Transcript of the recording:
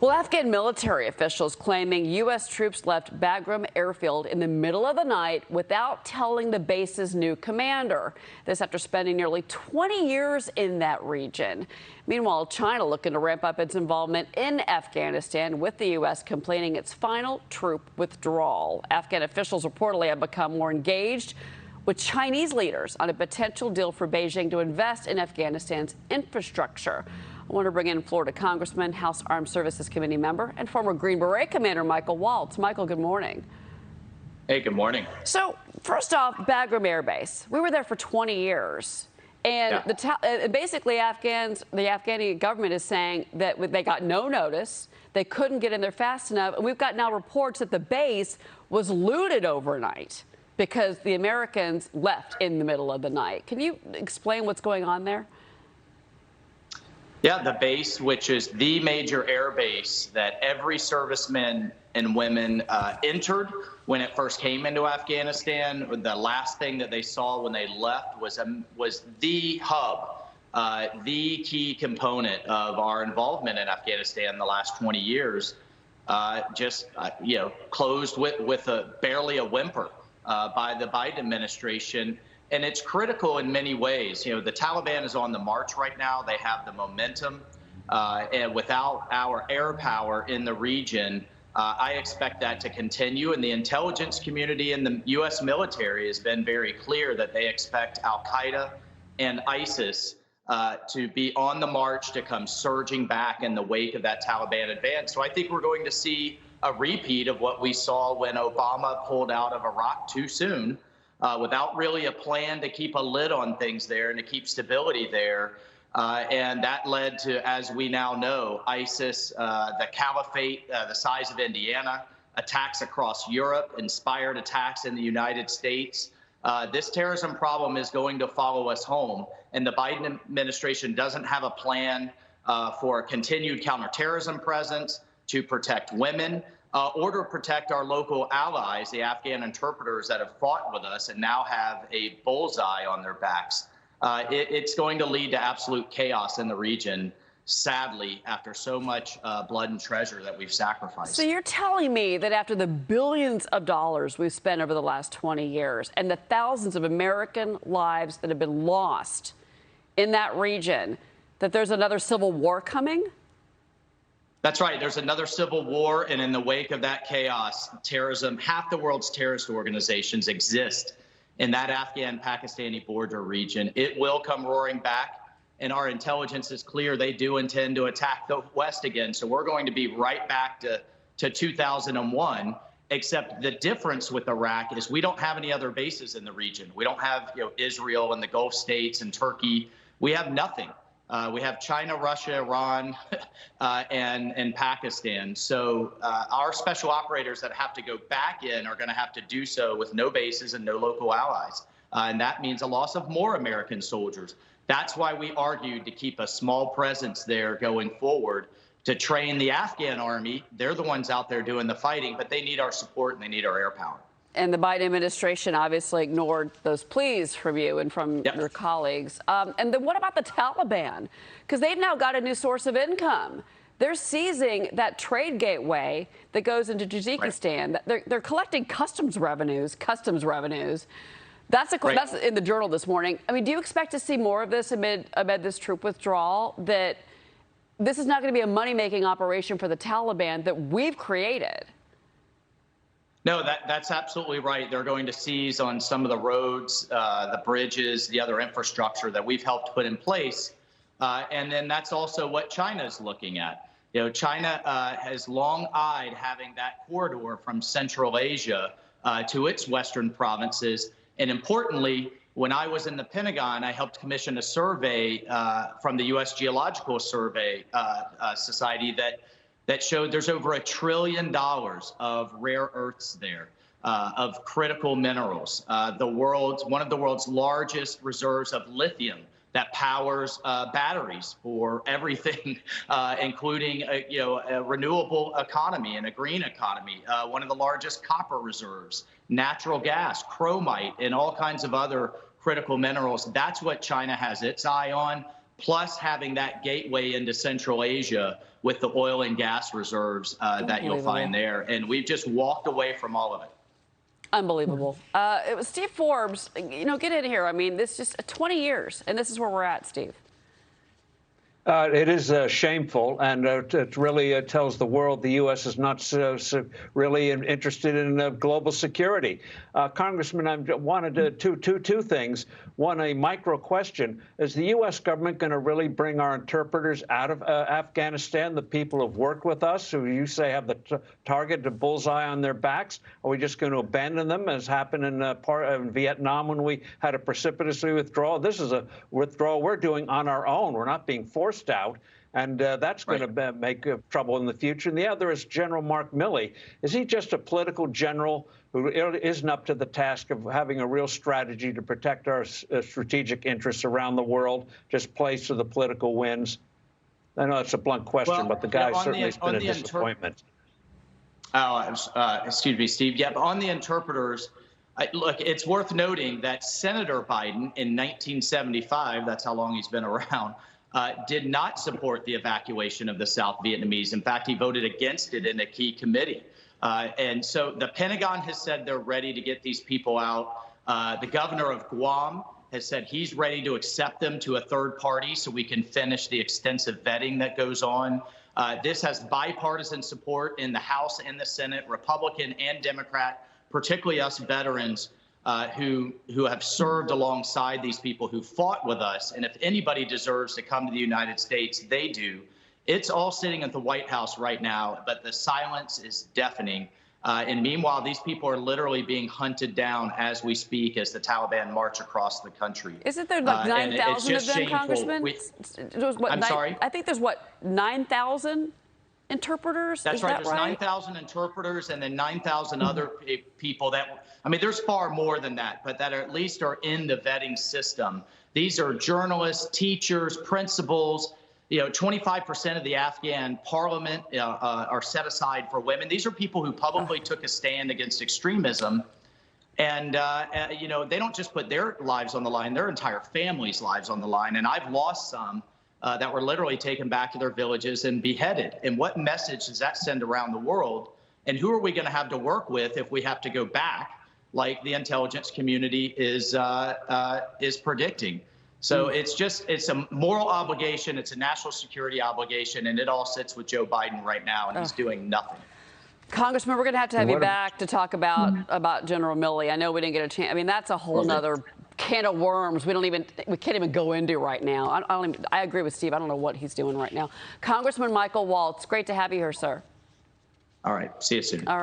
Well, Afghan military officials claiming U.S. troops left Bagram Airfield in the middle of the night without telling the base's new commander. This after spending nearly 20 years in that region. Meanwhile, China looking to ramp up its involvement in Afghanistan, with the U.S. completing its final troop withdrawal. Afghan officials reportedly have become more engaged with Chinese leaders on a potential deal for Beijing to invest in Afghanistan's infrastructure. I want to bring in Florida Congressman, House Armed Services Committee member, and former Green Beret Commander Michael Waltz. Michael, good morning. Hey, good morning. So, first off, Bagram Air Base. We were there for 20 years. And basically, the Afghani government is saying that they got no notice, they couldn't get in there fast enough. And we've got now reports that the base was looted overnight because the Americans left in the middle of the night. Can you explain what's going on there? Yeah, the base, which is the major air base that every serviceman and women entered when it first came into Afghanistan. The last thing that they saw when they left was the hub, the key component of our involvement in Afghanistan the last 20 years, closed with barely a whimper by the Biden administration. And it's critical in many ways. You know, the Taliban is on the march right now. They have the momentum. And without our air power in the region, I expect that to continue. And the intelligence community and the U.S. military has been very clear that they expect al-Qaeda and ISIS to be on the march, to come surging back in the wake of that Taliban advance. So I think we're going to see a repeat of what we saw when Obama pulled out of Iraq too soon. Without really a plan to keep a lid on things there and to keep stability there. And that led to, as we now know, ISIS, the caliphate, the size of Indiana, attacks across Europe, inspired attacks in the United States. This terrorism problem is going to follow us home. And the Biden administration doesn't have a plan for a continued counterterrorism presence, to protect women, or to protect our local allies, the Afghan interpreters that have fought with us and now have a bullseye on their backs. It's going to lead to absolute chaos in the region, sadly, after so much blood and treasure that we've sacrificed. So you're telling me that after the billions of dollars we've spent over the last 20 years and the thousands of American lives that have been lost in that region, that there's another civil war coming? That's right. There's another civil war. And in the wake of that chaos, terrorism, half the world's terrorist organizations exist in that Afghan-Pakistani border region. It will come roaring back. And our intelligence is clear. They do intend to attack the West again. So we're going to be right back to 2001, except the difference with Iraq is we don't have any other bases in the region. We don't have Israel and the Gulf states and Turkey. We have nothing. We have China, Russia, Iran, and Pakistan. So our special operators that have to go back in are going to have to do so with no bases and no local allies. And that means a loss of more American soldiers. That's why we argued to keep a small presence there going forward, to train the Afghan army. They're the ones out there doing the fighting, but they need our support and they need our air power. And the Biden administration obviously ignored those pleas from you and from your colleagues. And then what about the Taliban? Because they've now got a new source of income. They're seizing that trade gateway that goes into Tajikistan. Right. They're collecting customs revenues. That's that's in the Journal this morning. I mean, do you expect to see more of this amid this troop withdrawal, that this is not going to be a money-making operation for the Taliban that we've created? No, that's absolutely right. They're going to seize on some of the roads, the bridges, the other infrastructure that we've helped put in place. And then that's also what China is looking at. You know, China has long eyed having that corridor from Central Asia to its western provinces. And importantly, when I was in the Pentagon, I helped commission a survey from the U.S. Geological Survey Society that showed there's over $1 trillion of rare earths there, of critical minerals. One of the world's largest reserves of lithium that powers batteries for everything, including a renewable economy and a green economy. One of the largest copper reserves, natural gas, chromite, and all kinds of other critical minerals. That's what China has its eye on. plus having that gateway into Central Asia with the oil and gas reserves that you'll find there. And we've just walked away from all of it. Unbelievable. It was Steve Forbes. Get in here. I mean, this just 20 years, and this is where we're at, Steve. It is shameful, and it really tells the world the U.S. is not really interested in global security. Congressman, I wanted two things. One, a micro question. Is the U.S. government going to really bring our interpreters out of Afghanistan, the people who've worked with us, who you say have the target, the bullseye on their backs? Are we just going to abandon them, as happened in Vietnam when we had a precipitously withdrawal? This is a withdrawal we're doing on our own. We're not being forced out, and that's going to make trouble in the future. And the other is General Mark Milley. Is he just a political general who isn't up to the task of having a real strategy to protect our strategic interests around the world, just plays to the political winds? I know it's a blunt question, but the guy certainly has been a disappointment. Excuse me, Steve. Yeah, but on the interpreters, look, it's worth noting that Senator Biden in 1975, that's how long he's been around, did not support the evacuation of the South Vietnamese. In fact, he voted against it in a key committee. And so the Pentagon has said they're ready to get these people out. The governor of Guam has said he's ready to accept them to a third party so we can finish the extensive vetting that goes on. This has bipartisan support in the House and the Senate, Republican and Democrat, particularly us veterans who have served alongside these people who fought with us. And if anybody deserves to come to the United States, they do. It's all sitting at the White House right now, but the silence is deafening. And meanwhile, these people are literally being hunted down as we speak, as the Taliban march across the country. Isn't there like 9,000 of them, shameful. Congressman? I'm sorry? I think there's, 9,000 interpreters? That's right. There's 9,000 interpreters and then 9,000 other people that, I mean, there's far more than that, but that at least are in the vetting system. These are journalists, teachers, principals. 25% of the Afghan parliament are set aside for women. These are people who publicly took a stand against extremism. And, they don't just put their lives on the line, their entire family's lives on the line. And I've lost some that were literally taken back to their villages and beheaded. And what message does that send around the world? And who are we going to have to work with if we have to go back, like the intelligence community is predicting? So it's a moral obligation. It's a national security obligation. And it all sits with Joe Biden right now. And he's doing nothing. Congressman, we're going to have you back to talk about General Milley. I know we didn't get a chance. I mean, that's a whole nother can of worms we can't even go into right now. I agree with Steve. I don't know what he's doing right now. Congressman Michael Waltz, great to have you here, sir. All right. See you soon. All right.